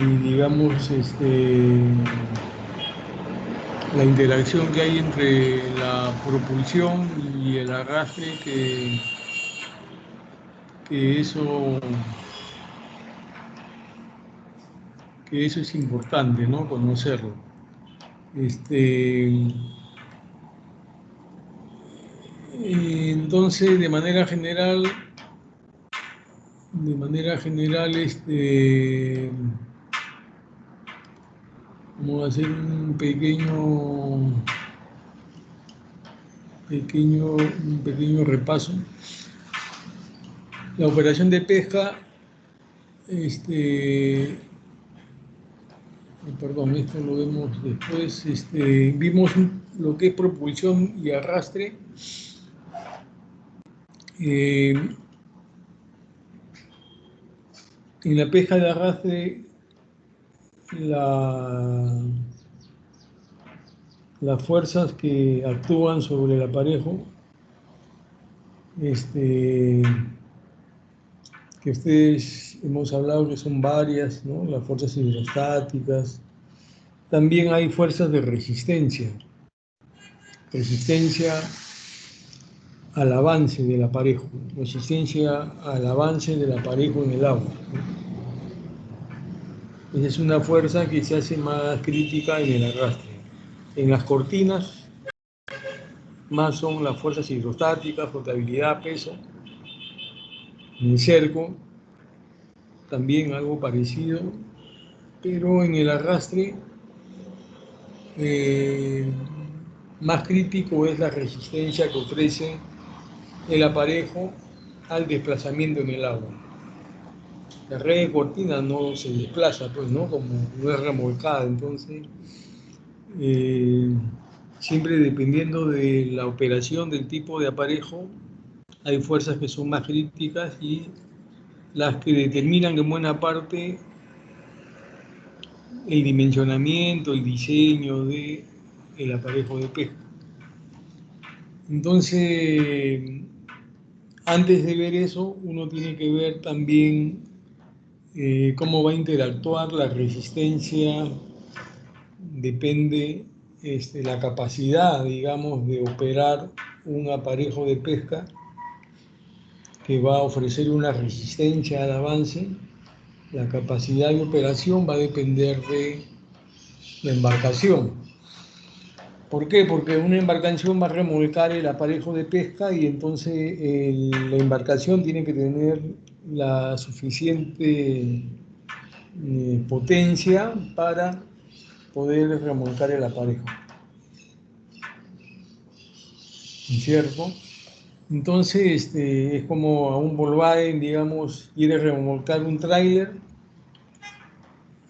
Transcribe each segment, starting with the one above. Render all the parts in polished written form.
digamos, la interacción que hay entre la propulsión y el arrastre, que eso, que eso es importante, ¿no? Conocerlo. Este, entonces, vamos a hacer un pequeño repaso. La operación de pesca, perdón, esto lo vemos después, vimos lo que es propulsión y arrastre. Eh, en la pesca de arrastre, la, las fuerzas que actúan sobre el aparejo, que ustedes hemos hablado que son varias, ¿no? Las fuerzas hidrostáticas. También hay fuerzas de resistencia al avance del aparejo, resistencia al avance del aparejo en el agua. Esa es una fuerza que se hace más crítica en el arrastre. En las cortinas, más son las fuerzas hidrostáticas, flotabilidad, peso. En el cerco, también algo parecido, pero en el arrastre, eh, más crítico es la resistencia que ofrece el aparejo al desplazamiento en el agua. La red de cortina no se desplaza, pues, ¿no? Como no es remolcada, entonces, eh, siempre dependiendo de la operación del tipo de aparejo, hay fuerzas que son más críticas y las que determinan en buena parte el dimensionamiento, el diseño del aparejo de pesca. Entonces, antes de ver eso, uno tiene que ver también cómo va a interactuar la resistencia, depende la capacidad, digamos, de operar un aparejo de pesca que va a ofrecer una resistencia al avance. La capacidad de operación va a depender de la embarcación. ¿Por qué? Porque una embarcación va a remolcar el aparejo de pesca y entonces la embarcación tiene que tener la suficiente potencia para poder remolcar el aparejo, ¿cierto? Entonces, es como a un Volkswagen, digamos, quiere remolcar un tráiler,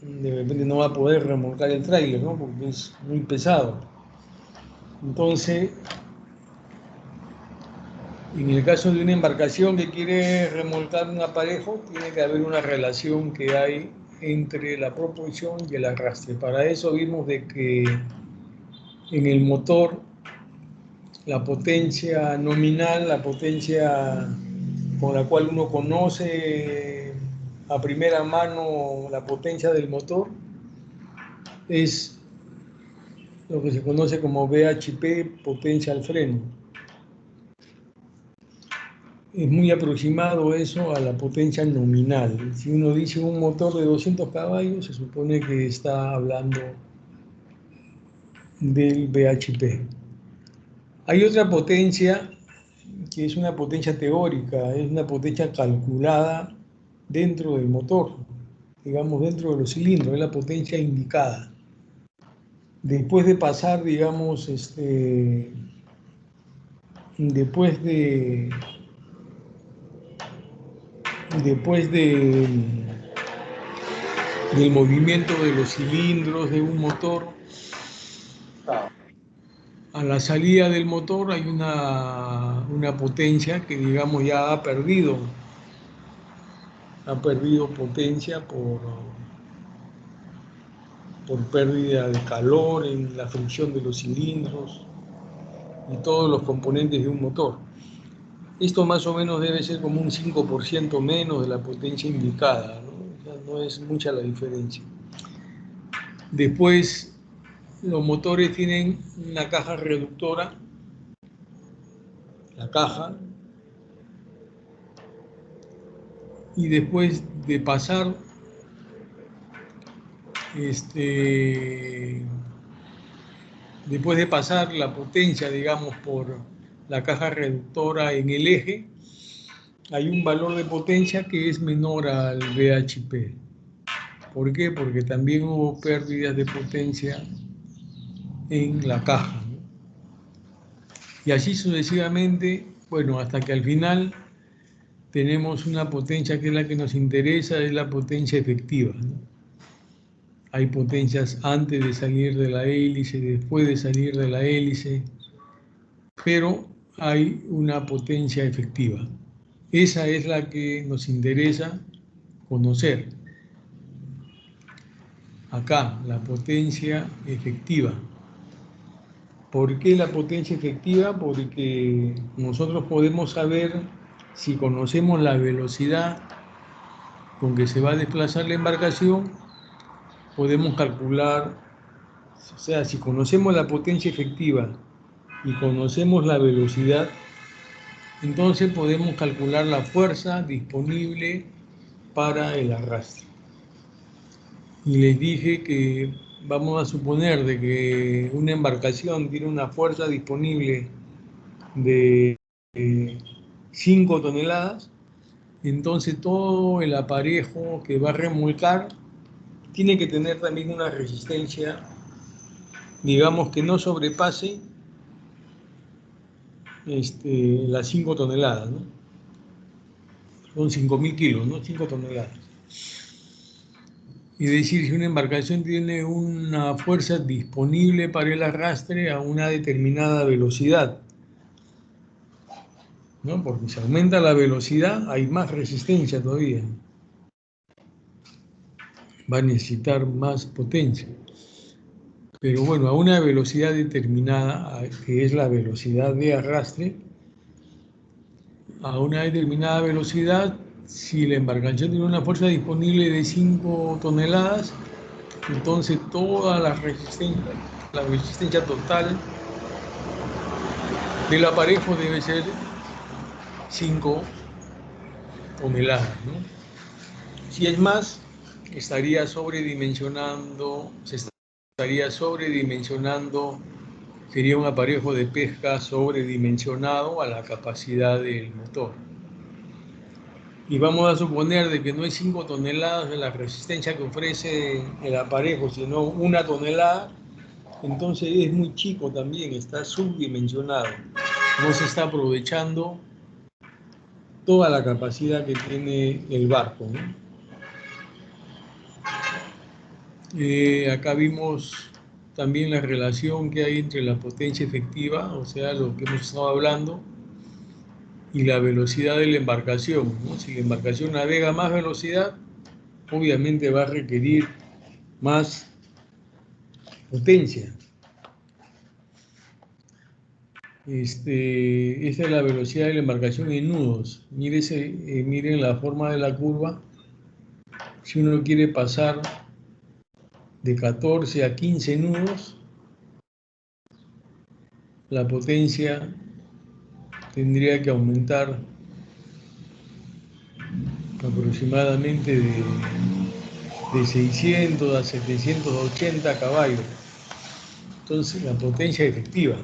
de repente no va a poder remolcar el tráiler, ¿no? Porque es muy pesado. Entonces, en el caso de una embarcación que quiere remolcar un aparejo, tiene que haber una relación que hay entre la propulsión y el arrastre. Para eso vimos de que en el motor la potencia nominal, la potencia con la cual uno conoce a primera mano la potencia del motor, es lo que se conoce como VHP, potencia al freno. Es muy aproximado eso a la potencia nominal. Si uno dice un motor de 200 caballos, se supone que está hablando del VHP. Hay otra potencia que es una potencia teórica, es una potencia calculada dentro del motor, digamos dentro de los cilindros, es la potencia indicada. Después de pasar, digamos, después de, después de, del movimiento de los cilindros de un motor, a la salida del motor hay una potencia que, digamos, ya ha perdido potencia por pérdida de calor en la fricción de los cilindros y todos los componentes de un motor. Esto más o menos debe ser como un 5% menos de la potencia indicada, ¿no? O sea, no es mucha la diferencia. Después, los motores tienen una caja reductora, la caja, y después de pasar después de pasar la potencia, digamos, por la caja reductora en el eje, hay un valor de potencia que es menor al VHP. ¿Por qué? Porque también hubo pérdidas de potencia en la caja, ¿no? Y así sucesivamente, bueno, hasta que al final tenemos una potencia que es la que nos interesa, es la potencia efectiva, ¿no? Hay potencias antes de salir de la hélice, después de salir de la hélice, pero hay una potencia efectiva. Esa es la que nos interesa conocer. Acá, la potencia efectiva. ¿Por qué la potencia efectiva? Porque nosotros podemos saber, si conocemos la velocidad con que se va a desplazar la embarcación, podemos calcular, o sea, si conocemos la potencia efectiva y conocemos la velocidad, entonces podemos calcular la fuerza disponible para el arrastre. Y les dije que vamos a suponer de que una embarcación tiene una fuerza disponible de 5 toneladas, entonces todo el aparejo que va a remolcar tiene que tener también una resistencia, digamos, que no sobrepase las 5 toneladas, ¿no? Son 5.000 kilos, ¿no? 5 toneladas. Es decir, si una embarcación tiene una fuerza disponible para el arrastre a una determinada velocidad, ¿no? Porque si aumenta la velocidad hay más resistencia todavía, va a necesitar más potencia. Pero bueno, a una velocidad determinada, que es la velocidad de arrastre, a una determinada velocidad, si la embarcación tiene una fuerza disponible de 5 toneladas, entonces toda la resistencia total del aparejo debe ser 5 toneladas, ¿no? Si es más, estaría sobredimensionando, sería un aparejo de pesca sobredimensionado a la capacidad del motor. Y vamos a suponer de que no es 5 toneladas de la resistencia que ofrece el aparejo, sino 1 tonelada, entonces es muy chico también, está subdimensionado. No se está aprovechando toda la capacidad que tiene el barco, ¿no? Acá vimos también la relación que hay entre la potencia efectiva, o sea, lo que hemos estado hablando, y la velocidad de la embarcación, ¿no? Si la embarcación navega a más velocidad, obviamente va a requerir más potencia. Esta es la velocidad de la embarcación en nudos. Miren la forma de la curva. Si uno quiere pasar de 14 a 15 nudos, la potencia tendría que aumentar aproximadamente de 600 a 780 caballos. Entonces, la potencia efectiva.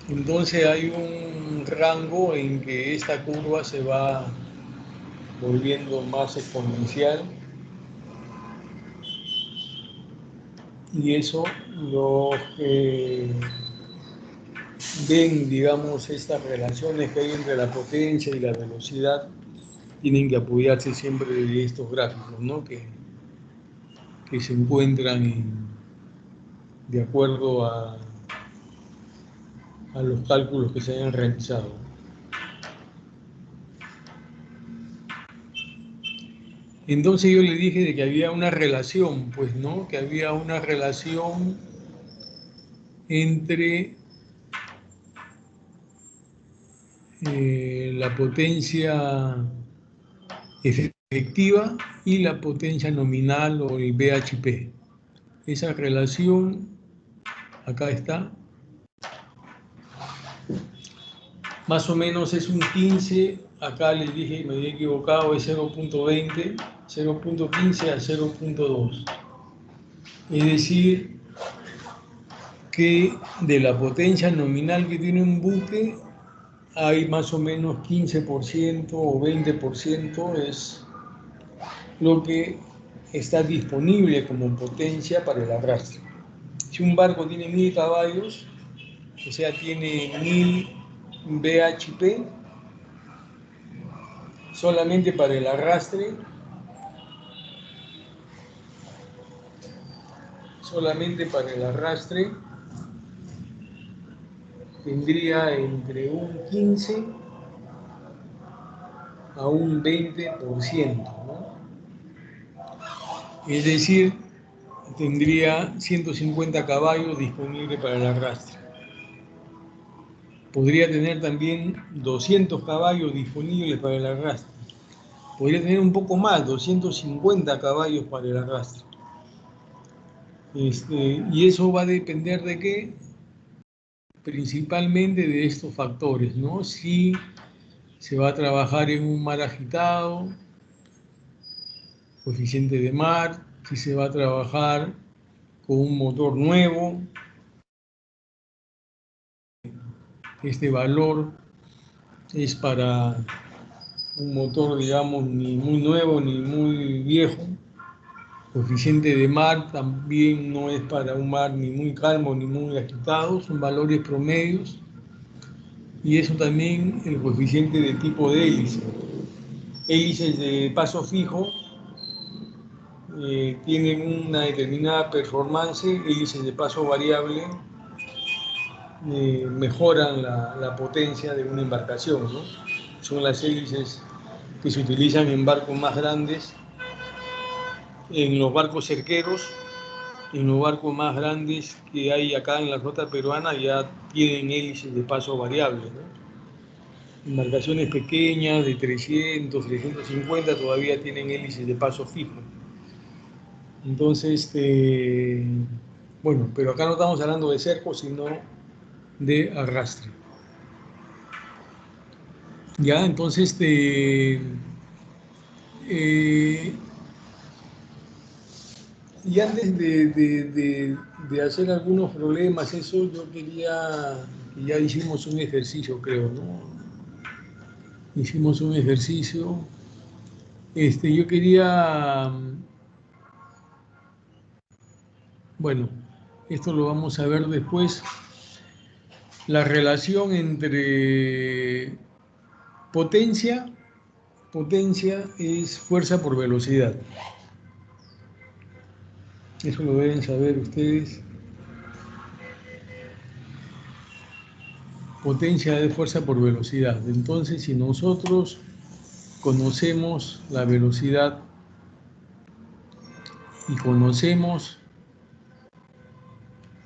Entonces hay un rango en que esta curva se va volviendo más exponencial, y eso los que ven, digamos, estas relaciones que hay entre la potencia y la velocidad tienen que apoyarse siempre de estos gráficos, ¿no? que se encuentran de acuerdo a los cálculos que se hayan realizado. Entonces yo le dije de que había una relación, pues, ¿no? Que había una relación entre la potencia efectiva y la potencia nominal o el BHP. Esa relación, acá está, más o menos es un 15, acá les dije, me había equivocado, es 0.20, 0.15 a 0.2. Es decir, que de la potencia nominal que tiene un buque, hay más o menos 15% o 20% es lo que está disponible como potencia para el arrastre. Si un barco tiene 1000 caballos, o sea, tiene 1000 bhp, solamente para el arrastre, tendría entre un 15 a un 20%, ¿no? Es decir, tendría 150 caballos disponibles para el arrastre. Podría tener también 200 caballos disponibles para el arrastre. Podría tener un poco más, 250 caballos para el arrastre. Y eso va a depender de qué, principalmente de estos factores, ¿no? Si se va a trabajar en un mar agitado, coeficiente de mar, si se va a trabajar con un motor nuevo, este valor es para un motor, digamos, ni muy nuevo ni muy viejo. Coeficiente de mar también no es para un mar ni muy calmo ni muy agitado, son valores promedios. Y eso también el coeficiente de tipo de hélice. Hélices de paso fijo tienen una determinada performance, hélices de paso variable mejoran la potencia de una embarcación, ¿no? Son las hélices que se utilizan en barcos más grandes, en los barcos cerqueros, en los barcos más grandes que hay acá en la flota peruana ya tienen hélices de paso variable, ¿no? Embarcaciones pequeñas de 300, 350 todavía tienen hélices de paso fijo. Entonces, bueno, pero acá no estamos hablando de cerco, sino de arrastre. Ya, entonces, y antes de hacer algunos problemas, eso yo quería, que ya hicimos un ejercicio, creo, ¿no? Hicimos un ejercicio. Yo quería, bueno, esto lo vamos a ver después, la relación entre potencia es fuerza por velocidad. Eso lo deben saber ustedes. Potencia es fuerza por velocidad. Entonces, si nosotros conocemos la velocidad y conocemos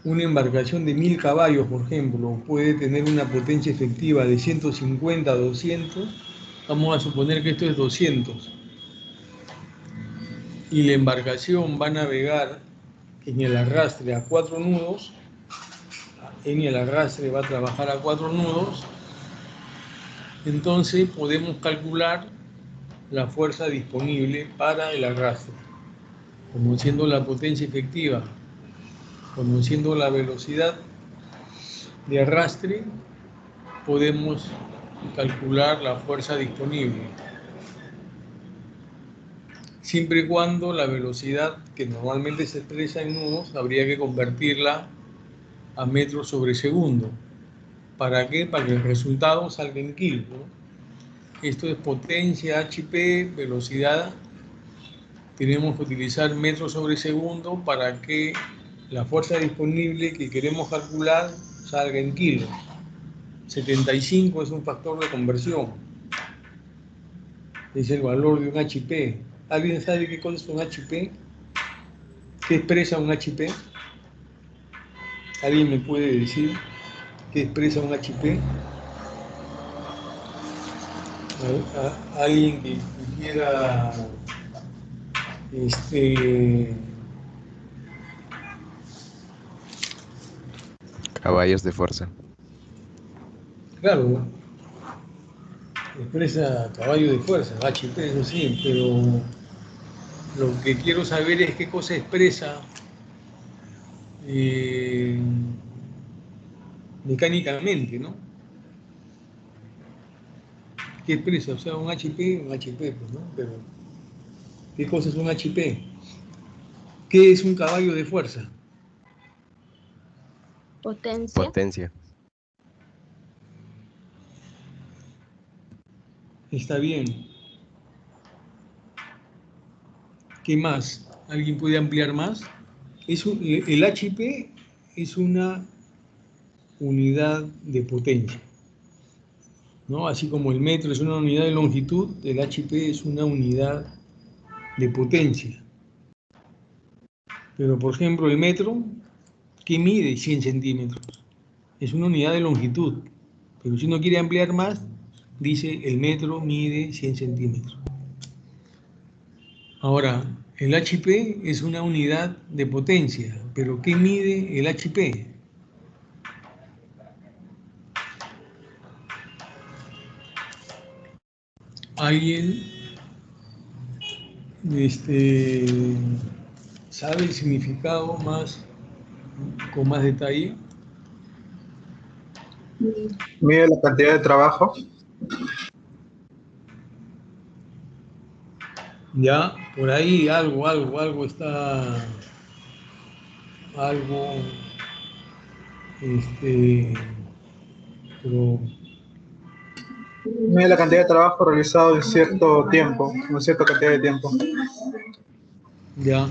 una embarcación de 1000 caballos, por ejemplo, puede tener una potencia efectiva de 150 a 200, vamos a suponer que esto es 200, y la embarcación va a navegar en el arrastre a 4 nudos, en el arrastre va a trabajar a 4 nudos, entonces podemos calcular la fuerza disponible para el arrastre, conociendo la potencia efectiva, conociendo la velocidad de arrastre, podemos calcular la fuerza disponible, siempre y cuando la velocidad que normalmente se expresa en nudos habría que convertirla a metros sobre segundo. ¿Para qué? Para que el resultado salga en kilos, ¿no? Esto es potencia, HP, velocidad. Tenemos que utilizar metros sobre segundo para que la fuerza disponible que queremos calcular salga en kilos. 75 es un factor de conversión. Es el valor de un HP. ¿Alguien sabe qué cosa es un HP? ¿Qué expresa un HP? ¿Alguien me puede decir qué expresa un HP? alguien que quiera este, Caballos de fuerza. claro, expresa caballo de fuerza, HP, eso sí, pero lo que quiero saber es qué cosa expresa eh, mecánicamente, ¿no? ¿Qué expresa? O sea, un HP, pues, ¿no? Pero, ¿qué cosa es un HP? ¿Qué es un caballo de fuerza? Potencia. Potencia. Está bien. ¿Qué más? ¿Alguien puede ampliar más? El HP es una unidad de potencia, ¿no? Así como el metro es una unidad de longitud, el HP es una unidad de potencia. Pero, por ejemplo, el metro, ¿qué mide 100 centímetros? Es una unidad de longitud. Pero si uno quiere ampliar más, dice el metro mide 100 centímetros. Ahora, el HP es una unidad de potencia, pero ¿qué mide el HP? ¿Alguien sabe el significado con más detalle? Mide la cantidad de trabajo. Ya, por ahí algo está, algo, pero Mide la cantidad de trabajo realizado en cierto tiempo, en cierta cantidad de tiempo. ya.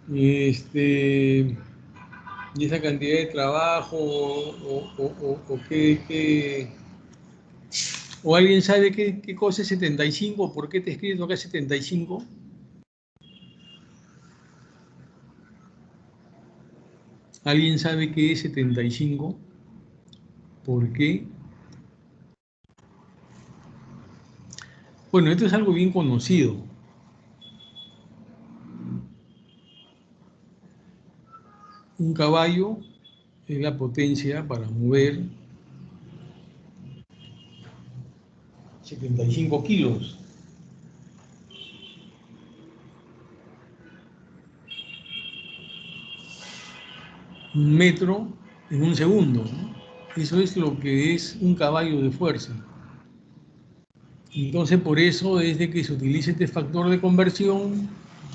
Y esa cantidad de trabajo, o o alguien sabe qué cosa es 75, ¿por qué te he escrito acá 75? ¿Alguien sabe qué es 75? ¿Por qué? Bueno, esto es algo bien conocido. Un caballo es la potencia para mover 75 kilos. Un metro en un segundo, ¿no? Eso es lo que es un caballo de fuerza. Entonces, por eso es de que se utiliza este factor de conversión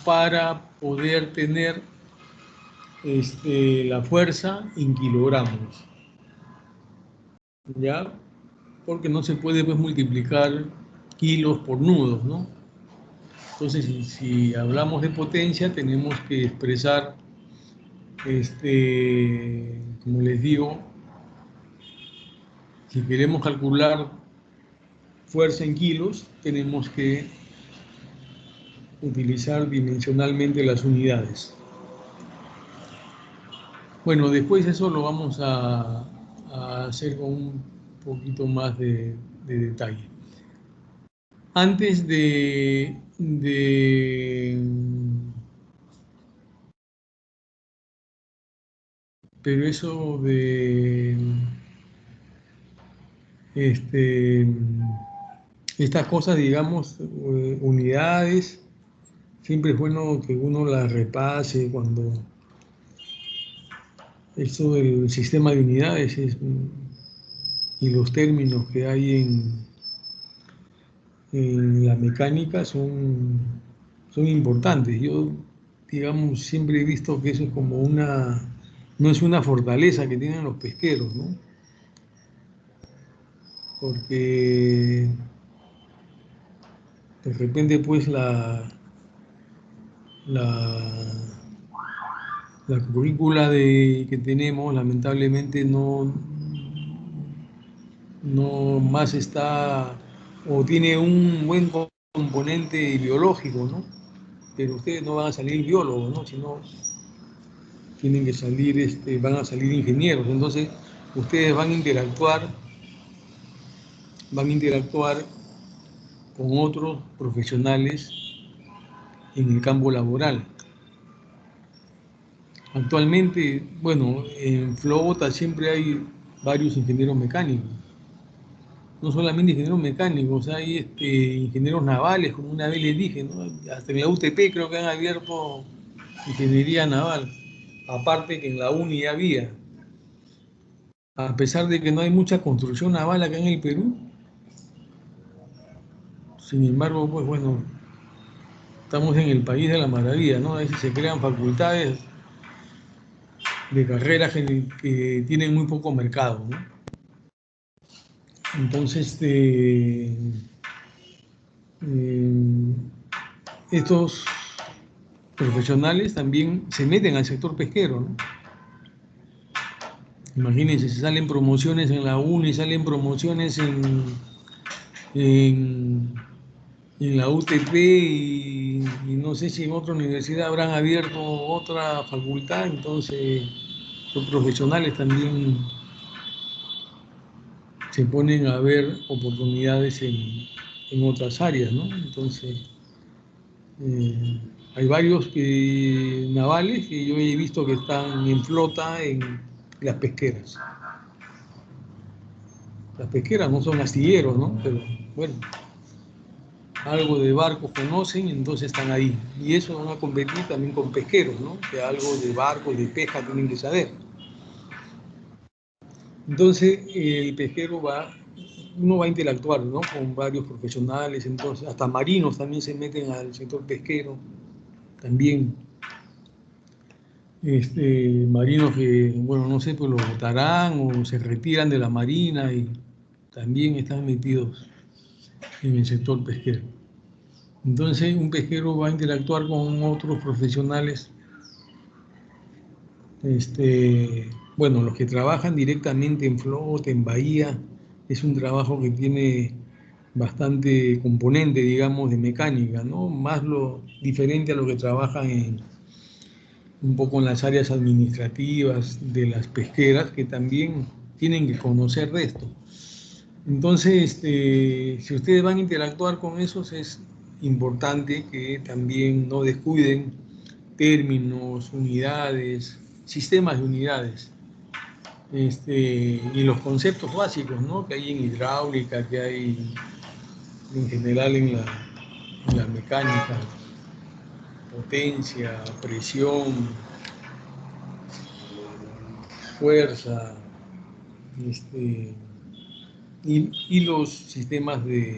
para poder tener la fuerza en kilogramos, ¿ya? Porque no se puede, pues, multiplicar kilos por nudos, ¿no? Entonces, si hablamos de potencia, tenemos que expresar, como les digo, si queremos calcular fuerza en kilos, tenemos que utilizar dimensionalmente las unidades. Bueno, después eso lo vamos a hacer con un poquito más de detalle. Antes pero eso de estas cosas, digamos, unidades, siempre es bueno que uno las repase cuando esto del sistema de unidades y los términos que hay en la mecánica son importantes. Yo, digamos, siempre he visto que eso es como no es una fortaleza que tienen los pesqueros, ¿no? Porque de repente, pues, la, la currícula que tenemos, lamentablemente, no más está, o tiene un buen componente biológico, ¿no? Pero ustedes no van a salir biólogos, ¿no? Sino tienen que salir, van a salir ingenieros. Entonces, ustedes van a interactuar con otros profesionales en el campo laboral. Actualmente, bueno, en Flota siempre hay varios ingenieros mecánicos. No solamente ingenieros mecánicos, hay ingenieros navales, como una vez les dije, ¿no? Hasta en la UTP creo que han abierto ingeniería naval, aparte que en la UNI ya había. A pesar de que no hay mucha construcción naval acá en el Perú, sin embargo, pues bueno, estamos en el país de la maravilla, ¿no? A veces se crean facultades de carreras que tienen muy poco mercado, ¿no? Entonces, estos profesionales también se meten al sector pesquero, ¿no? Imagínense, si salen promociones en la UNI, salen promociones en, en la UTP y no sé si en otra universidad habrán abierto otra facultad, entonces los profesionales también se ponen a ver oportunidades en otras áreas, ¿no? Entonces, hay varios navales que yo he visto que están en flota en las pesqueras. Las pesqueras no son astilleros, ¿no? Pero bueno, algo de barcos conocen, entonces están ahí. Y eso van a competir también con pesqueros, ¿no? Que algo de barcos, de pesca tienen que saber. Entonces, el pesquero uno va a interactuar, ¿no? Con varios profesionales, entonces, hasta marinos también se meten al sector pesquero, también. Marinos que, bueno, no sé, pues los votarán o se retiran de la marina y también están metidos en el sector pesquero. Entonces, un pesquero va a interactuar con otros profesionales, bueno, los que trabajan directamente en flota, en bahía, es un trabajo que tiene bastante componente, digamos, de mecánica, ¿no? Más lo diferente a lo que trabajan un poco en las áreas administrativas de las pesqueras, que también tienen que conocer de esto. Entonces, si ustedes van a interactuar con esos, es importante que también no descuiden términos, unidades, sistemas de unidades, y los conceptos básicos, ¿no? Que hay en hidráulica, que hay en general en la mecánica, potencia, presión, fuerza, y los sistemas de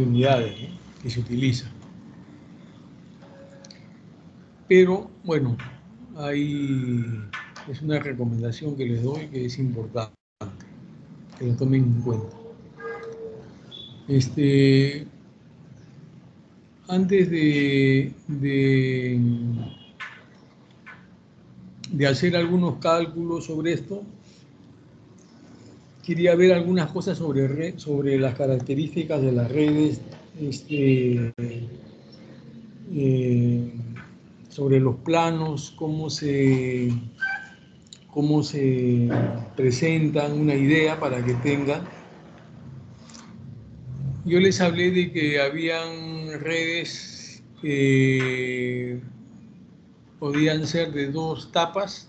unidades, ¿no? Que se utilizan. Pero bueno, es una recomendación que les doy que es importante que lo tomen en cuenta. Antes de hacer algunos cálculos sobre esto, quería ver algunas cosas sobre las características de las redes, sobre los planos, cómo se presentan, una idea para que tengan. Yo les hablé de que habían redes que podían ser de dos tapas.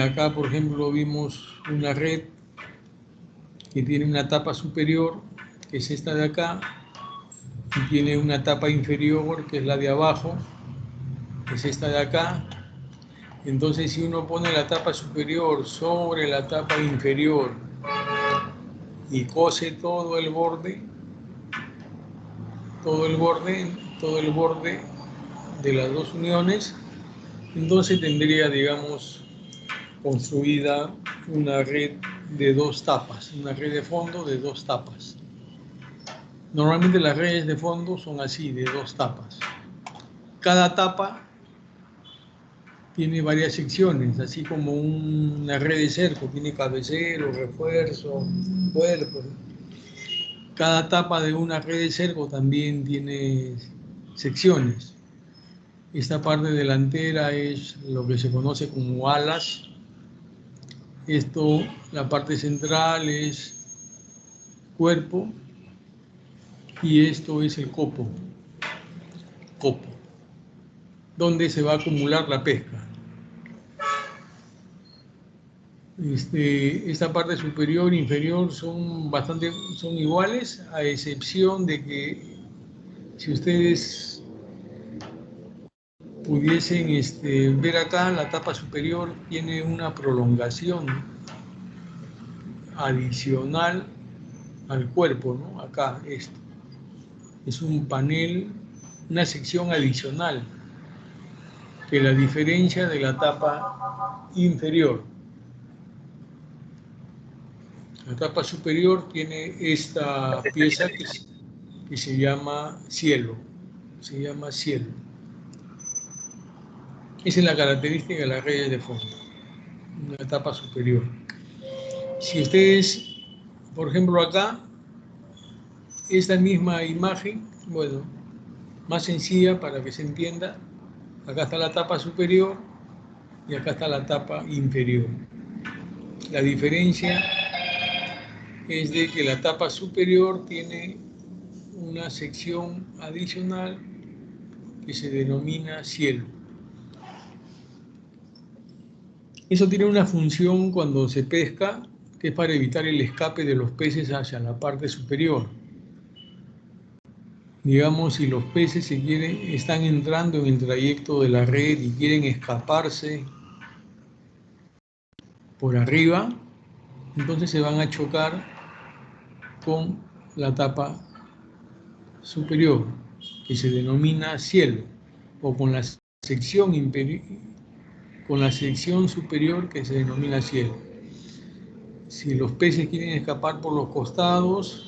Acá, por ejemplo, vimos una red que tiene una tapa superior, que es esta de acá, y tiene una tapa inferior, que es la de abajo, que es esta de acá. Entonces, si uno pone la tapa superior sobre la tapa inferior y cose todo el borde de las dos uniones, entonces tendría, digamos, construida una red de dos tapas, una red de fondo de dos tapas. Normalmente las redes de fondo son así, de dos tapas. Cada tapa tiene varias secciones, así como una red de cerco, tiene cabecero, refuerzo, cuerpo. Cada tapa de una red de cerco también tiene secciones. Esta parte delantera es lo que se conoce como alas. Esto, la parte central es cuerpo y esto es el copo, donde se va a acumular la pesca. Esta parte superior e inferior son iguales, a excepción de que si ustedes pudiesen ver acá, la tapa superior tiene una prolongación adicional al cuerpo, ¿no? Acá esto es un panel, una sección adicional que la diferencia de la tapa inferior. La tapa superior tiene esta pieza que se llama cielo. Esa es la característica de las redes de fondo, una tapa superior. Si ustedes, por ejemplo acá, esta misma imagen, bueno, más sencilla para que se entienda, acá está la tapa superior y acá está la tapa inferior. La diferencia es de que la tapa superior tiene una sección adicional que se denomina cielo. Eso tiene una función cuando se pesca, que es para evitar el escape de los peces hacia la parte superior. Digamos, si los peces están entrando en el trayecto de la red y quieren escaparse por arriba, entonces se van a chocar con la tapa superior, que se denomina cielo, o con la sección superior, que se denomina cielo. Si los peces quieren escapar por los costados,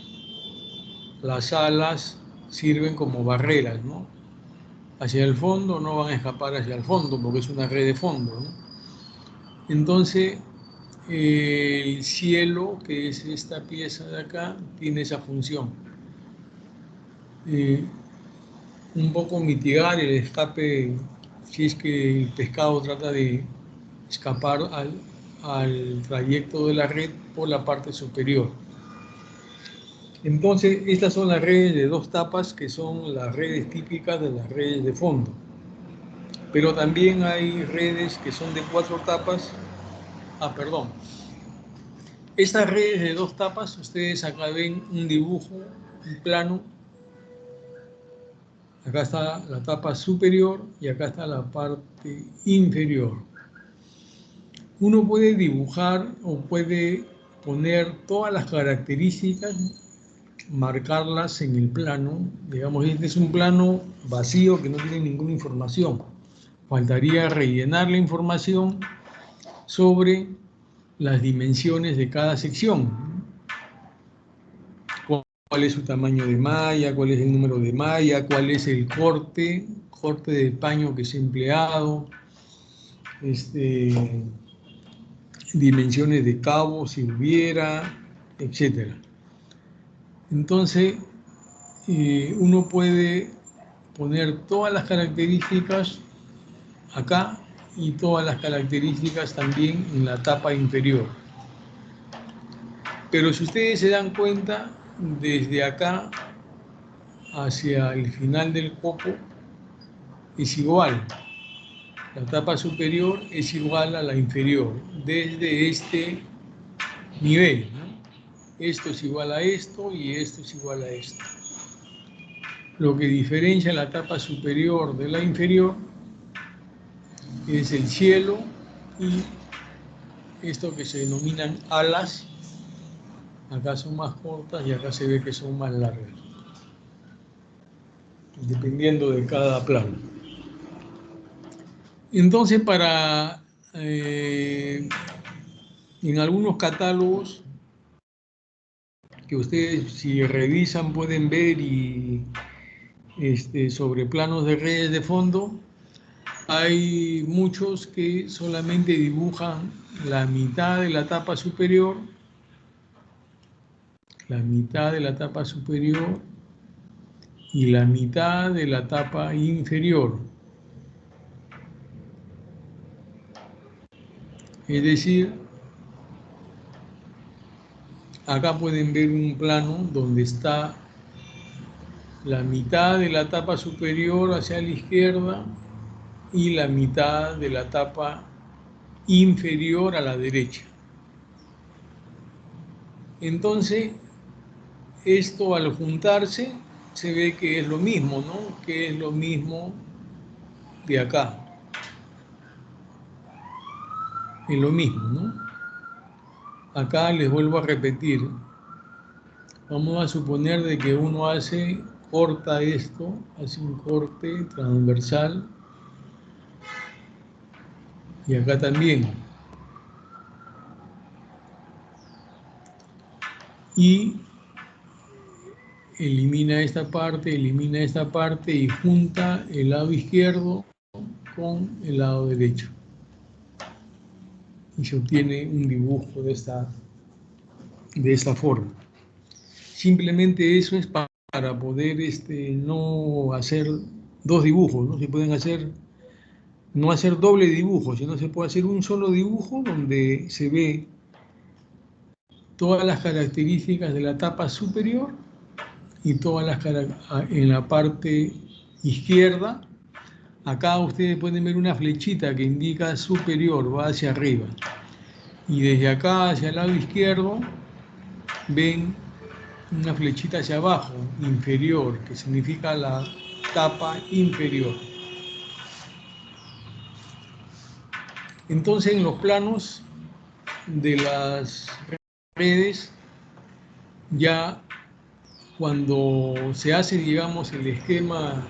las alas sirven como barreras, ¿no? Hacia el fondo no van a escapar hacia el fondo porque es una red de fondo, ¿no? Entonces, el cielo, que es esta pieza de acá, tiene esa función. Un poco mitigar el escape si es que el pescado trata de escapar al trayecto de la red por la parte superior. Entonces, estas son las redes de 2 tapas, que son las redes típicas de las redes de fondo. Pero también hay redes que son de 4 tapas. Perdón. Estas redes de 2 tapas, ustedes acá ven un dibujo, un plano. Acá está la tapa superior y acá está la parte inferior. Uno puede dibujar o puede poner todas las características, marcarlas en el plano. Digamos, este es un plano vacío que no tiene ninguna información. Faltaría rellenar la información sobre las dimensiones de cada sección. Cuál es su tamaño de malla, cuál es el número de malla, cuál es el corte de paño que se ha empleado, dimensiones de cabo si hubiera, etc. Entonces, uno puede poner todas las características acá y todas las características también en la tapa inferior. Pero si ustedes se dan cuenta, desde acá hacia el final del copo es igual. La tapa superior es igual a la inferior, desde este nivel, ¿no? Esto es igual a esto y esto es igual a esto. Lo que diferencia la tapa superior de la inferior es el cielo y esto que se denominan alas. Acá son más cortas y acá se ve que son más largas, dependiendo de cada plano. Entonces, en algunos catálogos que ustedes, si revisan, pueden ver sobre planos de redes de fondo, hay muchos que solamente dibujan la mitad de la tapa superior, y la mitad de la tapa inferior. Es decir, acá pueden ver un plano donde está la mitad de la tapa superior hacia la izquierda y la mitad de la tapa inferior a la derecha. Entonces, esto al juntarse se ve que es lo mismo, ¿no? Que es lo mismo de acá. Es lo mismo, ¿no? Acá les vuelvo a repetir. Vamos a suponer de que uno corta esto, hace un corte transversal y acá también. Y elimina esta parte y junta el lado izquierdo con el lado derecho. Y se obtiene un dibujo de esta forma. Simplemente eso es para poder no hacer dos dibujos, ¿no? Se pueden hacer, no hacer doble dibujo, sino se puede hacer un solo dibujo donde se ve todas las características de la tapa superior y todas las en la parte izquierda. Acá ustedes pueden ver una flechita que indica superior, va hacia arriba. Y desde acá hacia el lado izquierdo ven una flechita hacia abajo, inferior, que significa la tapa inferior. Entonces, en los planos de las redes, ya cuando se hace, digamos, el esquema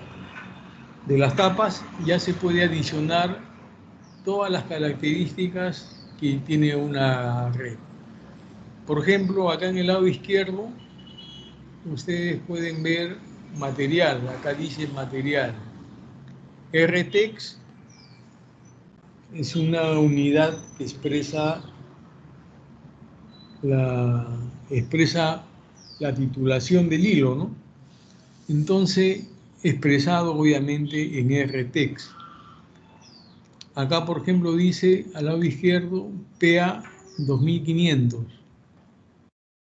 de las tapas, ya se puede adicionar todas las características que tiene una red. Por ejemplo, acá en el lado izquierdo, ustedes pueden ver material, acá dice material. RTEX es una unidad que expresa la titulación del hilo, ¿no? Entonces, expresado obviamente en RTEX. Acá, por ejemplo, dice al lado izquierdo PA 2500.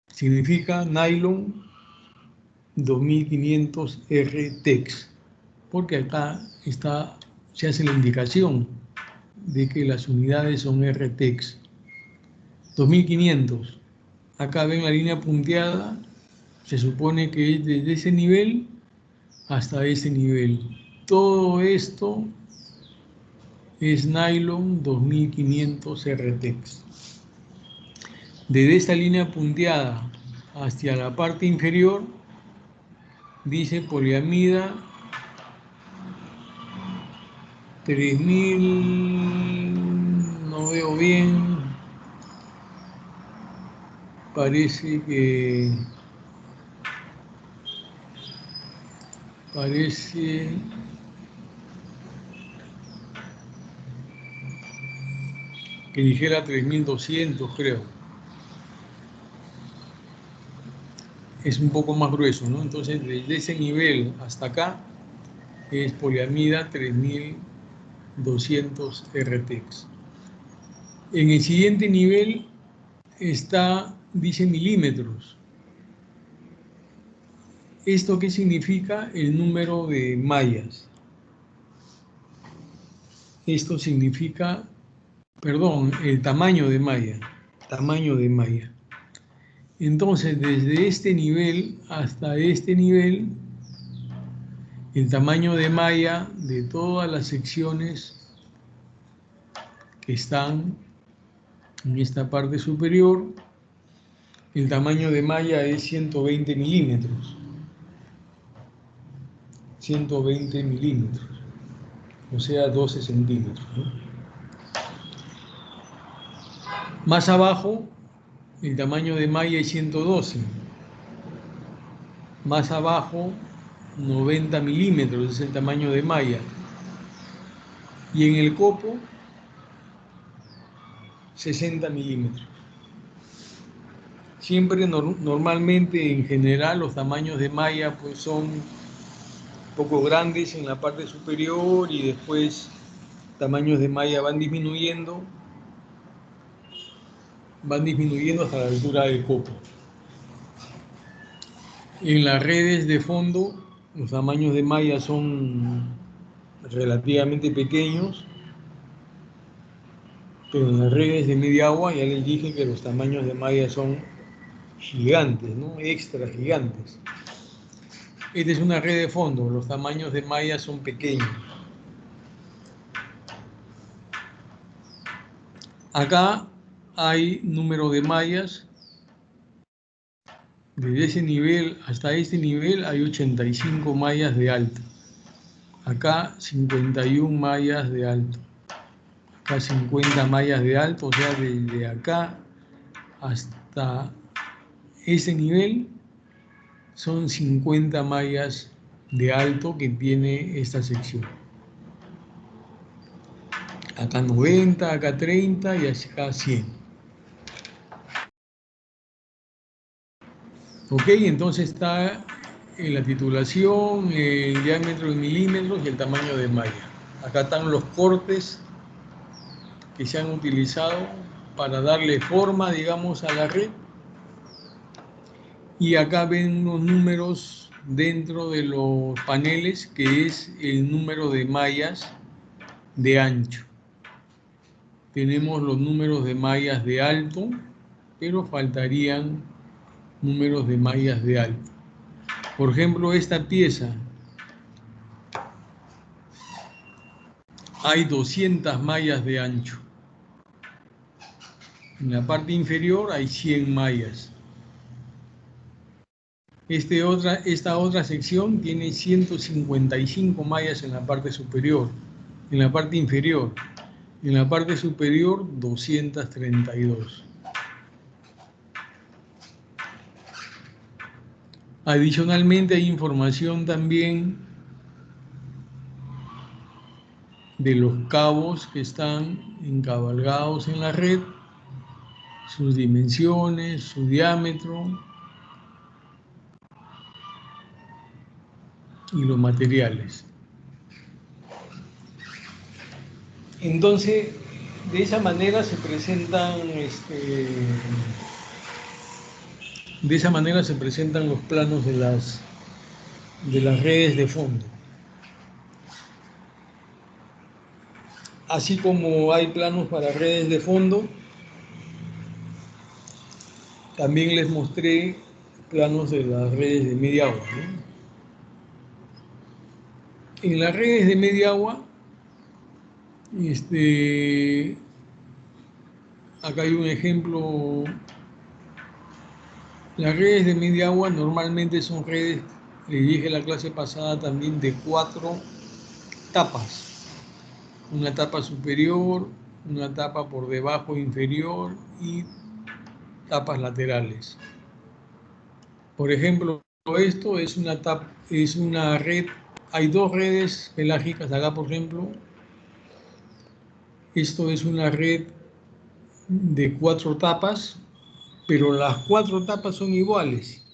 Significa nylon 2500 RTEX. Porque acá se hace la indicación de que las unidades son RTEX. 2500. Acá ven la línea punteada, se supone que es desde ese nivel hasta ese nivel. Todo esto es nylon 2500 RTEX. Desde esta línea punteada hacia la parte inferior dice poliamida 3000, no veo bien, parece que dijera 3200, creo. Es un poco más grueso, ¿no? Entonces, desde ese nivel hasta acá es poliamida 3200 RTEX. En el siguiente nivel dice milímetros. ¿Esto qué significa? El número de mallas. Esto significa, perdón, el tamaño de malla. Tamaño de malla. Entonces, desde este nivel hasta este nivel, el tamaño de malla de todas las secciones que están en esta parte superior, el tamaño de malla es 120 milímetros. 120 milímetros, o sea, 12 centímetros, ¿no? Más abajo, el tamaño de malla es 112. Más abajo, 90 milímetros es el tamaño de malla. Y en el copo, 60 milímetros. Siempre, normalmente, en general, los tamaños de malla pues, son un poco grandes en la parte superior y después tamaños de malla van disminuyendo van disminuyendo hasta la altura del copo. En las redes de fondo, los tamaños de malla son relativamente pequeños, pero en las redes de media agua ya les dije que los tamaños de malla son gigantes, ¿no? Extra gigantes. Esta es una red de fondo, los tamaños de malla son pequeños. Acá hay número de mallas. Desde ese nivel hasta este nivel hay 85 mallas de alto. Acá 51 mallas de alto. Acá 50 mallas de alto, o sea, desde acá hasta ese nivel son 50 mallas de alto que tiene esta sección. Acá 90, acá 30 y acá 100. Ok, entonces está en la titulación, el diámetro en milímetros y el tamaño de malla. Acá están los cortes que se han utilizado para darle forma, digamos, a la red. Y acá ven unos números dentro de los paneles, que es el número de mallas de ancho. Tenemos los números de mallas de alto, pero faltarían números de mallas de alto. Por ejemplo, esta pieza, hay 200 mallas de ancho. En la parte inferior hay 100 mallas. Esta otra sección tiene 155 mallas en la parte superior, en la parte inferior. En la parte superior, 232. Adicionalmente hay información también de los cabos que están encabalgados en la red, sus dimensiones, su diámetro y los materiales. Entonces, de esa manera se presentan los planos de las redes de fondo. Así como hay planos para redes de fondo, también les mostré planos de las redes de media agua, ¿no? En las redes de media agua, acá hay un ejemplo. Las redes de media agua normalmente son redes, les dije la clase pasada también, de 4 tapas. Una tapa superior, una tapa por debajo inferior y tapas laterales. Por ejemplo, esto es una red, hay 2 redes pelágicas acá, por ejemplo. Esto es una red de 4 tapas, pero las 4 tapas son iguales.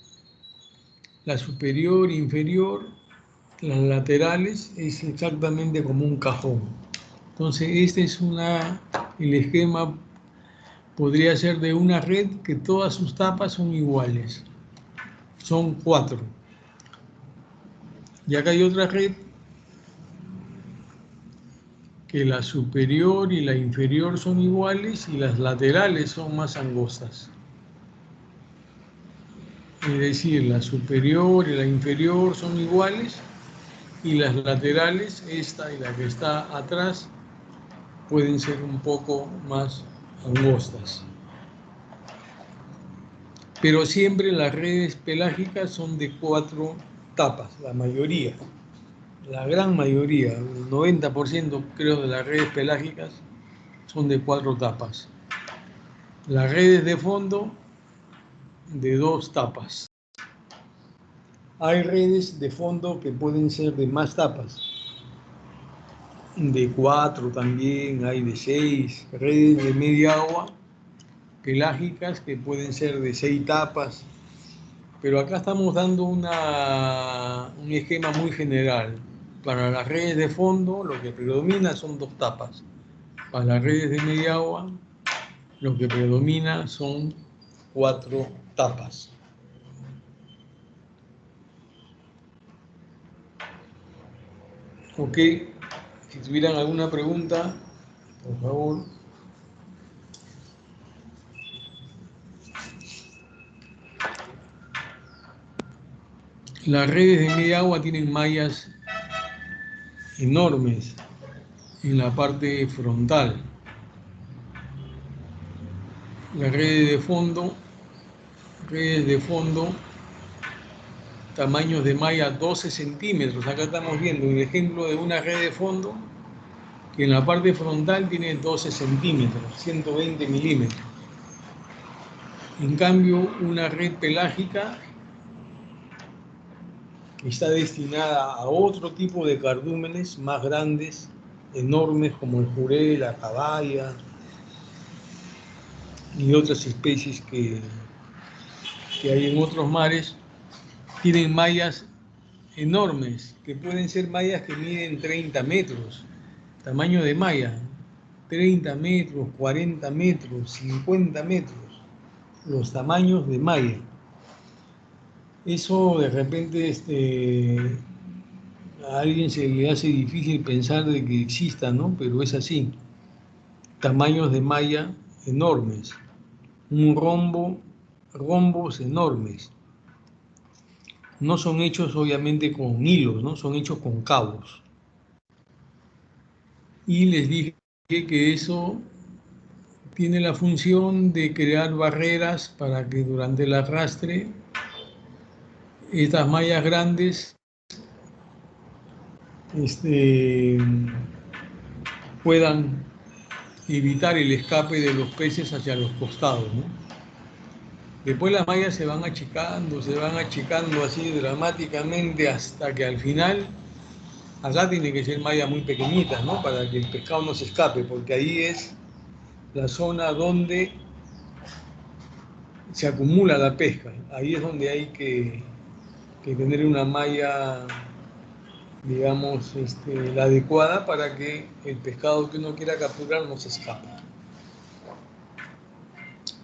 La superior, inferior, las laterales es exactamente como un cajón. Entonces, el esquema podría ser de una red que todas sus tapas son iguales. Son 4. Y acá hay otra red que la superior y la inferior son iguales y las laterales son más angostas. Es decir, la superior y la inferior son iguales y las laterales, esta y la que está atrás, pueden ser un poco más angostas. Pero siempre las redes pelágicas son de 4 tapas, la mayoría, la gran mayoría, el 90% creo de las redes pelágicas son de 4 tapas. Las redes de fondo de 2 tapas. Hay redes de fondo que pueden ser de más tapas, de 4 también, hay de 6, redes de media agua pelágicas que pueden ser de 6 tapas, pero acá estamos dando un esquema muy general. Para las redes de fondo lo que predomina son 2 tapas, para las redes de media agua lo que predomina son 4 tapas. Ok, si tuvieran alguna pregunta, por favor. Las redes de media agua tienen mallas enormes en la parte frontal. Las redes de fondo, tamaños de malla 12 centímetros. Acá estamos viendo un ejemplo de una red de fondo que en la parte frontal tiene 12 centímetros, 120 milímetros. En cambio, una red pelágica que está destinada a otro tipo de cardúmenes más grandes, enormes, como el jurel, la caballa y otras especies que hay en otros mares, tienen mallas enormes, que pueden ser mallas que miden 30 metros, tamaño de malla, 30 metros, 40 metros, 50 metros, los tamaños de malla. Eso de repente a alguien se le hace difícil pensar de que exista, ¿no? Pero es así, tamaños de malla enormes, rombos enormes. No son hechos obviamente con hilos, ¿no? Son hechos con cabos. Y les dije que eso tiene la función de crear barreras para que durante el arrastre estas mallas grandes puedan evitar el escape de los peces hacia los costados, ¿no? Después las mallas se van achicando así dramáticamente hasta que al final, acá tiene que ser mallas muy pequeñitas, ¿no? Para que el pescado no se escape, porque ahí es la zona donde se acumula la pesca. Ahí es donde hay que tener una malla, digamos, la adecuada para que el pescado que uno quiera capturar no se escape.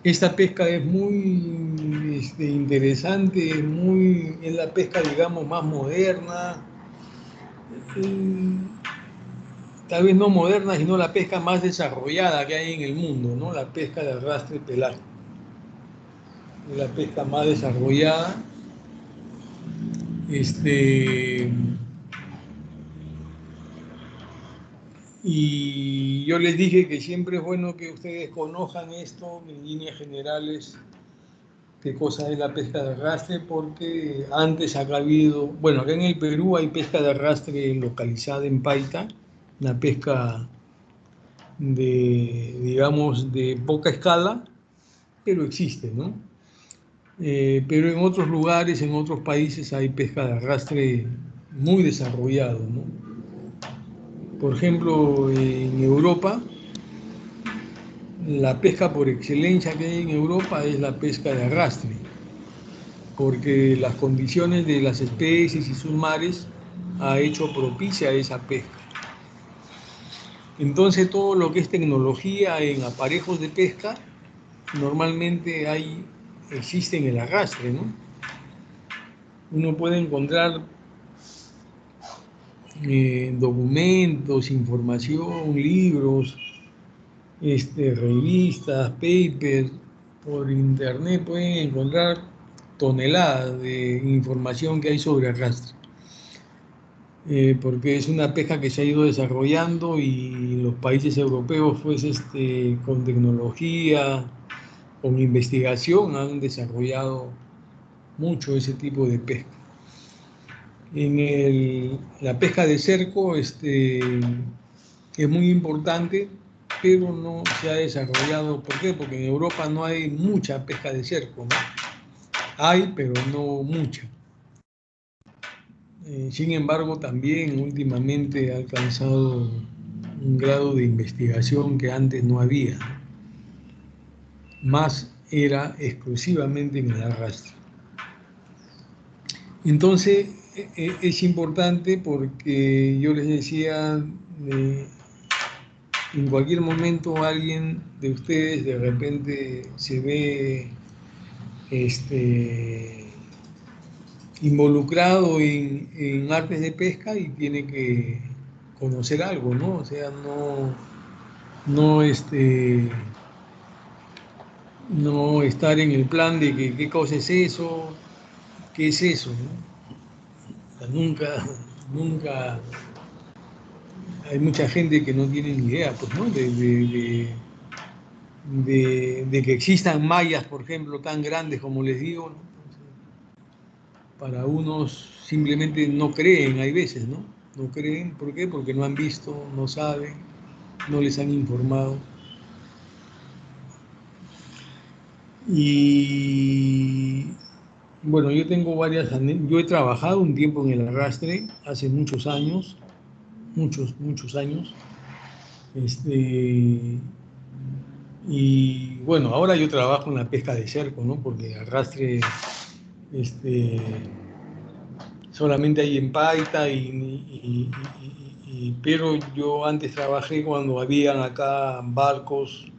Esta pesca es muy interesante, es la pesca, digamos, más moderna, tal vez no moderna, sino la pesca más desarrollada que hay en el mundo, ¿no? La pesca de arrastre pelágico. La pesca más desarrollada. Y yo les dije que siempre es bueno que ustedes conozcan esto en líneas generales, qué cosa es la pesca de arrastre, porque antes acá acá en el Perú hay pesca de arrastre localizada en Paita, una pesca digamos, de poca escala, pero existe, ¿no? Pero en otros lugares, en otros países hay pesca de arrastre muy desarrollado, ¿no? Por ejemplo, en Europa, la pesca por excelencia que hay en Europa es la pesca de arrastre, porque las condiciones de las especies y sus mares ha hecho propicia esa pesca. Entonces todo lo que es tecnología en aparejos de pesca, normalmente existe en el arrastre, ¿no? Uno puede encontrar documentos, información, libros, revistas, papers, por internet pueden encontrar toneladas de información que hay sobre arrastre, porque es una pesca que se ha ido desarrollando y los países europeos, pues, con tecnología, con investigación, han desarrollado mucho ese tipo de pesca. La pesca de cerco es muy importante, pero no se ha desarrollado. ¿Por qué? Porque en Europa no hay mucha pesca de cerco, ¿no? Hay, pero no mucha. Sin embargo, también últimamente ha alcanzado un grado de investigación que antes no había. Más era exclusivamente en el arrastre. Entonces, es importante porque yo les decía, en cualquier momento alguien de ustedes de repente se ve involucrado en artes de pesca y tiene que conocer algo, ¿no? O sea, no, no estar en el plan de que qué cosa es eso, qué es eso, ¿no? O sea, nunca hay mucha gente que no tiene ni idea, pues, ¿no? De que existan mayas, por ejemplo, tan grandes como les digo, ¿no? Para unos simplemente no creen, hay veces, ¿no? No creen, ¿por qué? Porque no han visto, no saben, no les han informado. Y bueno, yo tengo yo he trabajado un tiempo en el arrastre, hace muchos años, muchos años. Y bueno, ahora yo trabajo en la pesca de cerco, ¿no? Porque arrastre, este, solamente hay en Paita, pero yo antes trabajé cuando habían acá barcos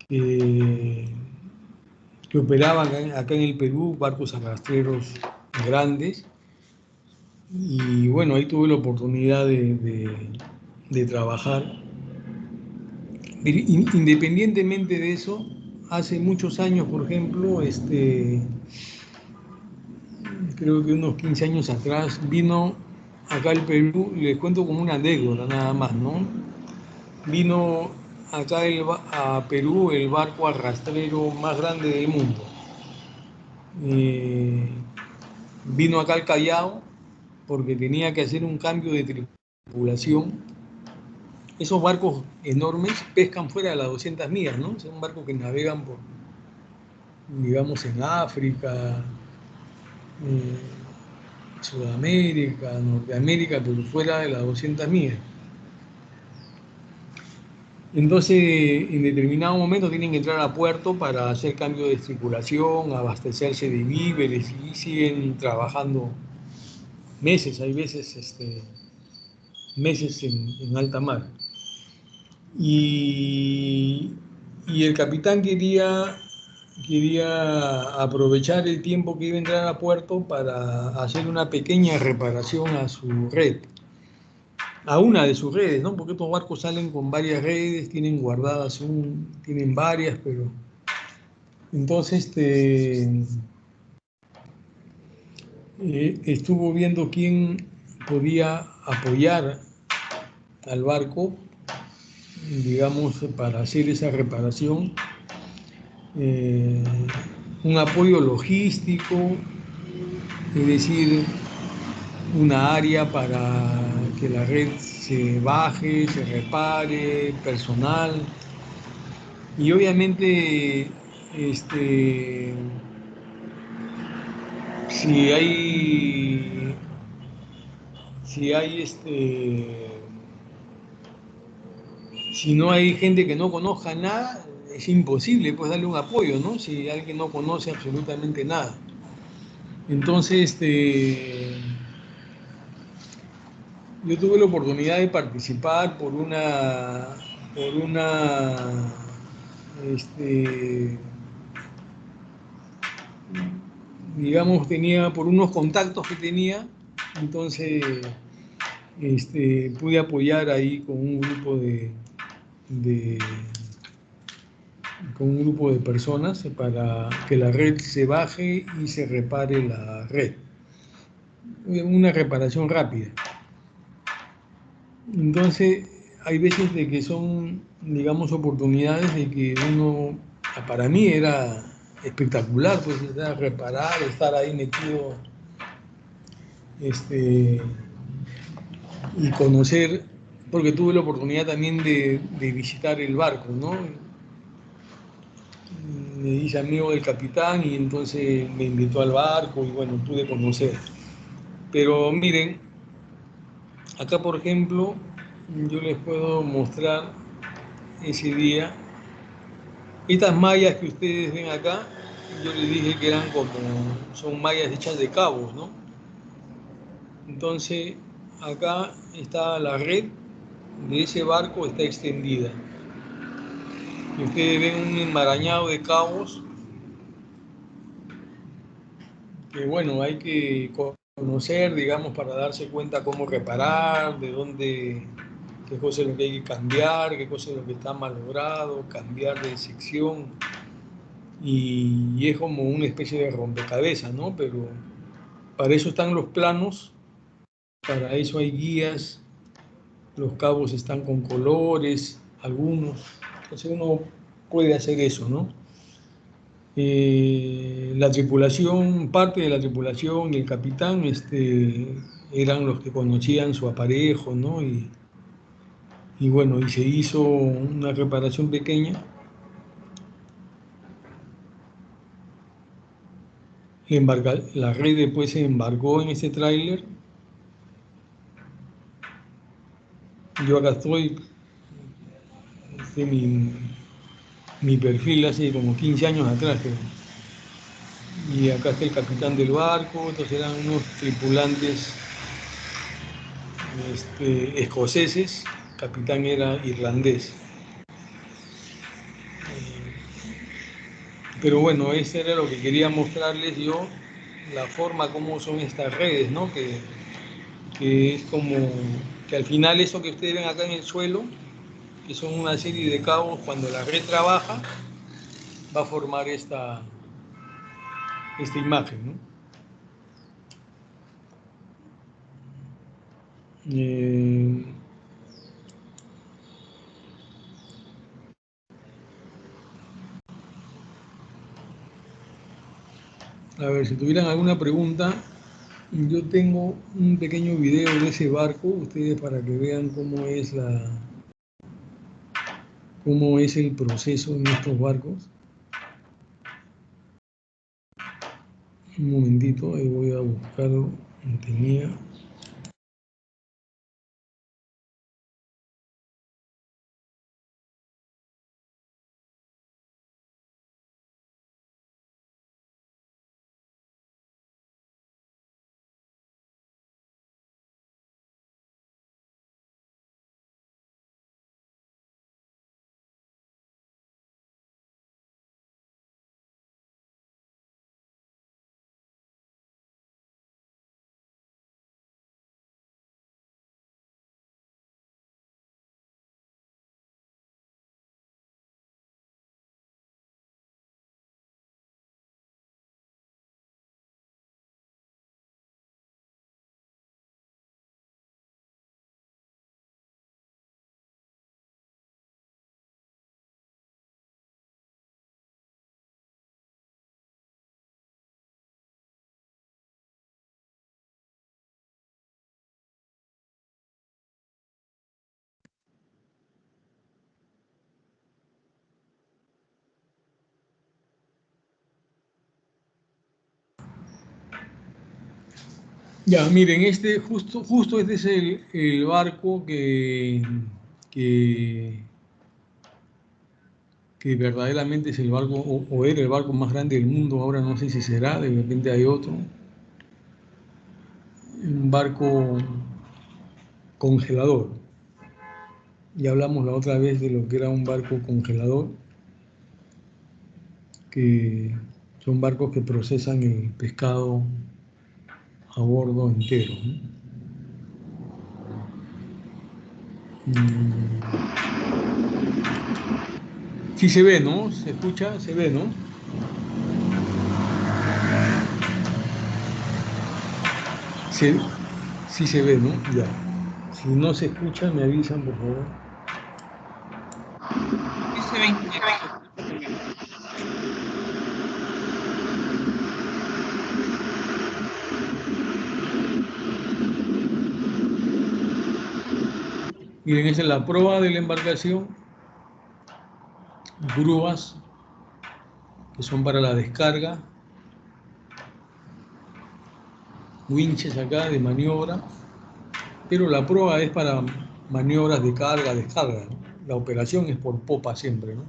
que, que operaban acá en el Perú, barcos arrastreros grandes, y bueno, ahí tuve la oportunidad de trabajar. Independientemente de eso, hace muchos años, por ejemplo, creo que unos 15 años atrás, vino acá al Perú, les cuento como una anécdota nada más, ¿no? Vino acá a Perú el barco arrastrero más grande del mundo. Eh, Vino acá al Callao porque tenía que hacer un cambio de tripulación. Esos barcos enormes pescan fuera de las 200 millas, ¿no? Son barcos que navegan por, digamos, en África, eh, Sudamérica, Norteamérica, pero fuera de las 200 millas. Entonces, en determinado momento tienen que entrar a puerto para hacer cambio de circulación, abastecerse de víveres y siguen trabajando meses, hay veces meses en alta mar. Y, y el capitán quería aprovechar el tiempo que iba a entrar a puerto para hacer una pequeña reparación a su red, a una de sus redes, ¿no? Porque estos barcos salen con varias redes, tienen guardadas, tienen varias, pero entonces estuvo viendo quién podía apoyar al barco, digamos, para hacer esa reparación, eh, un apoyo logístico, es decir, una área para que la red se baje, se repare, personal. Y obviamente, este, si hay, si hay si no hay gente que no conozca nada, es imposible pues darle un apoyo, ¿no? Si alguien no conoce absolutamente nada. Entonces, yo tuve la oportunidad de participar este, digamos, por unos contactos que tenía, entonces, pude apoyar ahí de, con un grupo de personas para que la red se baje y se repare la red. Una reparación rápida. Entonces, hay veces de que son, digamos, oportunidades de que uno, para mí era espectacular, pues, reparar, estar ahí metido, y conocer, porque tuve la oportunidad también de visitar el barco, ¿no? Me hice amigo del capitán y entonces me invitó al barco y bueno, pude conocer. Pero miren, acá por ejemplo, yo les puedo mostrar ese día. Estas mallas que ustedes ven acá, yo les dije que son mallas hechas de cabos, ¿no? Entonces, acá está la red de ese barco está extendida. Y ustedes ven un enmarañado de cabos que, bueno, hay que conocer, digamos, para darse cuenta cómo reparar, de dónde, qué cosa es lo que hay que cambiar, qué cosa es lo que está malogrado, cambiar de sección. Y es como una especie de rompecabezas, ¿no? Pero para eso están los planos, para eso hay guías, los cabos están con colores, algunos. Entonces uno puede hacer eso, ¿no? La tripulación, parte de la tripulación y el capitán eran los que conocían su aparejo, ¿no? Y bueno, y se hizo una reparación pequeña. La red después se embarcó en ese tráiler. Yo acá estoy, mi perfil hace como 15 años atrás, creo. Y acá está el capitán del barco, estos eran unos tripulantes escoceses, el capitán era irlandés. Pero bueno, eso era lo que quería mostrarles yo, la forma como son estas redes, ¿no? Que es como que al final eso que ustedes ven acá en el suelo, que son una serie de cabos, cuando la red trabaja, va a formar esta imagen, ¿no? Eh, a ver, si tuvieran alguna pregunta, yo tengo un pequeño video de ese barco, ustedes para que vean cómo es el proceso en estos barcos. Un momentito, ahí voy a buscarlo. Tenía. Ya, miren, justo este es el barco que, que verdaderamente es el barco, o era el barco más grande del mundo, ahora no sé si será, de repente hay otro. Un barco congelador. Ya hablamos la otra vez de lo que era un barco congelador, que son barcos que procesan el pescado a bordo entero, ¿no? Sí se ve, ¿no? Se escucha, se ve, ¿no? Sí, sí se ve, ¿no? Ya. Si no se escucha, me avisan, por favor. Sí se ve, ingeniero, se escucha también. Miren, esa es la proa de la embarcación, grúas que son para la descarga, winches acá de maniobra, pero la proa es para maniobras de carga, descarga, ¿no? La operación es por popa siempre, ¿no?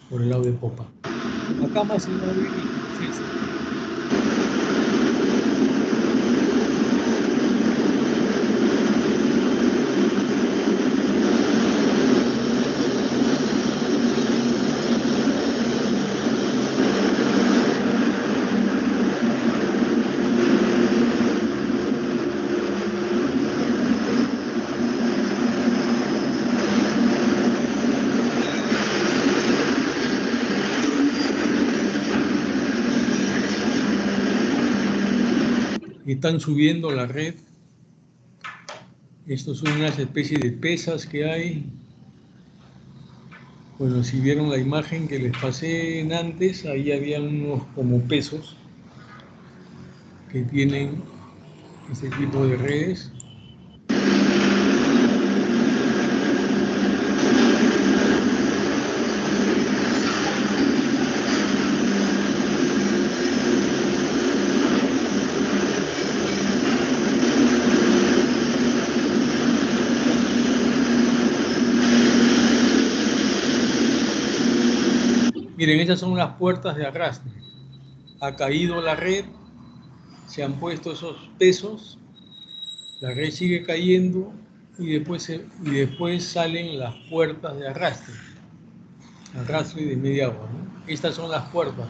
Por el lado de popa. Acá más se mueve el proceso. que están subiendo la red. Estos son unas especies de pesas que hay. Bueno, si vieron la imagen que les pasé antes, ahí había unos como pesos que tienen este tipo de redes. Miren, estas son las puertas de arrastre. Ha caído la red, se han puesto esos pesos, la red sigue cayendo y después salen las puertas de arrastre de media agua, ¿no? Estas son las puertas.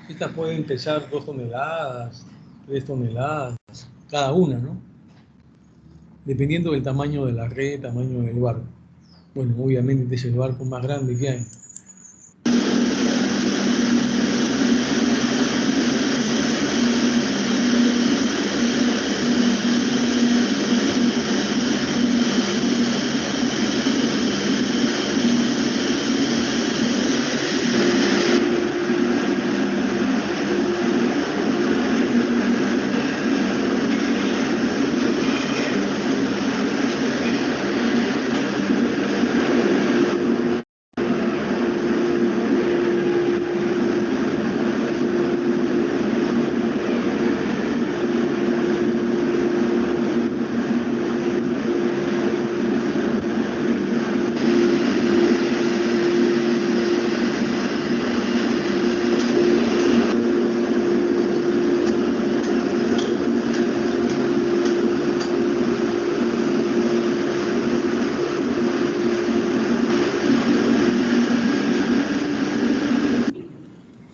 Estas pueden pesar 2 toneladas, 3 toneladas, cada una, ¿no? Dependiendo del tamaño de la red, tamaño del barco. Bueno, obviamente este es el barco más grande que hay.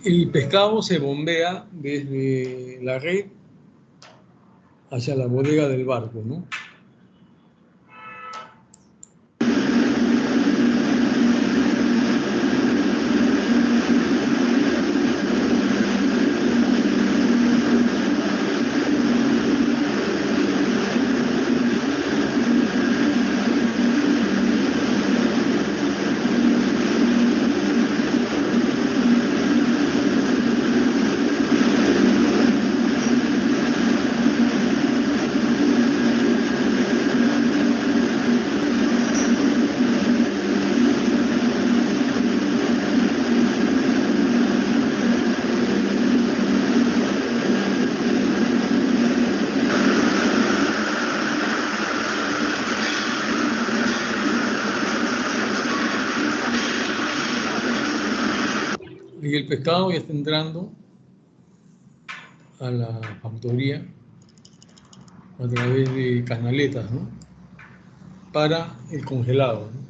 El pescado se bombea desde la red hacia la bodega del barco, ¿no? Y el pescado ya está entrando a la factoría a través de canaletas, ¿no? Para el congelado, ¿no?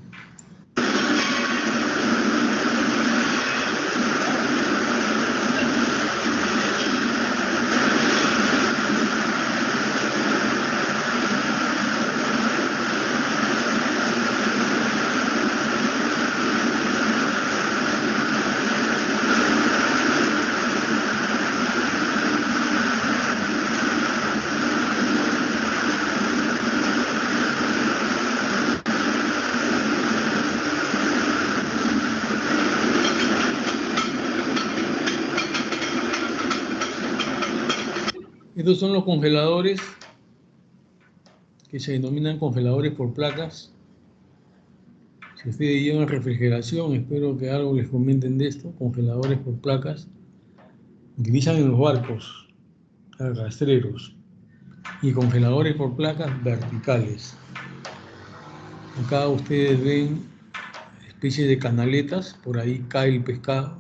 Estos son los congeladores que se denominan congeladores por placas. Si ustedes llevan refrigeración, espero que algo les comenten de esto. Congeladores por placas. Utilizan en los barcos rastreros y congeladores por placas verticales. Acá ustedes ven especies de canaletas, por ahí cae el pescado.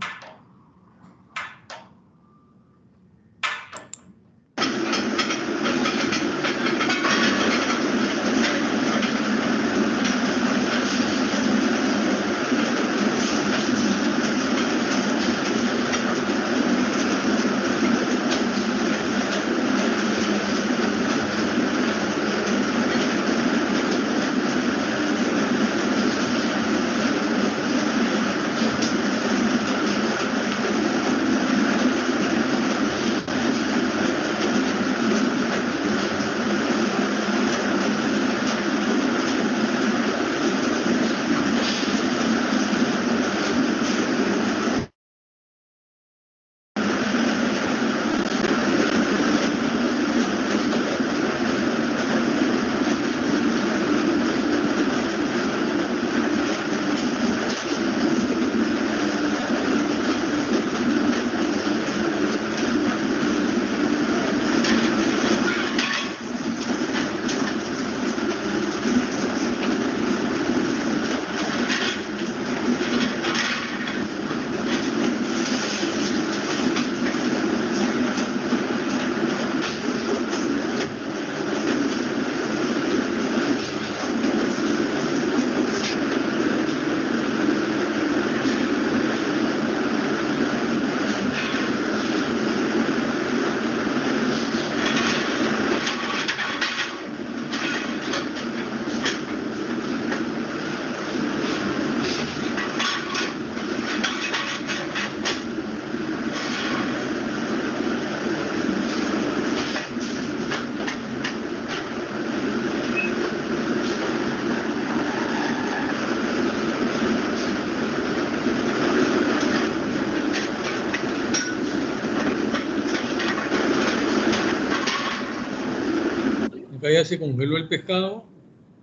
ya se congeló el pescado.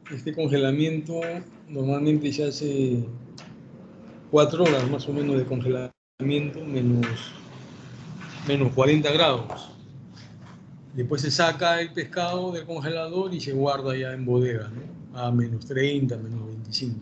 Este congelamiento normalmente se hace 4 horas más o menos de congelamiento, menos 40 grados. Después se saca el pescado del congelador y se guarda ya en bodega, ¿no? A menos 30, menos 25.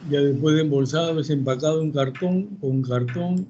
Ya después de embolsado es empacado en cartón, con cartón.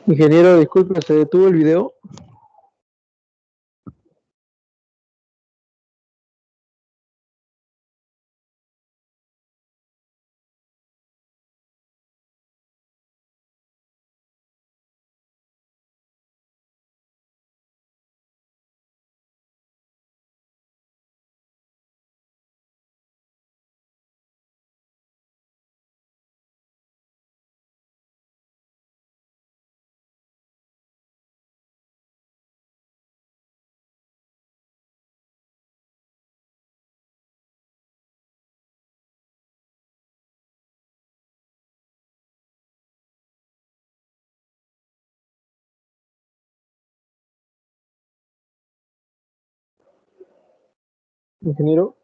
Ingeniero, disculpe, ¿se detuvo el video? Ingeniero.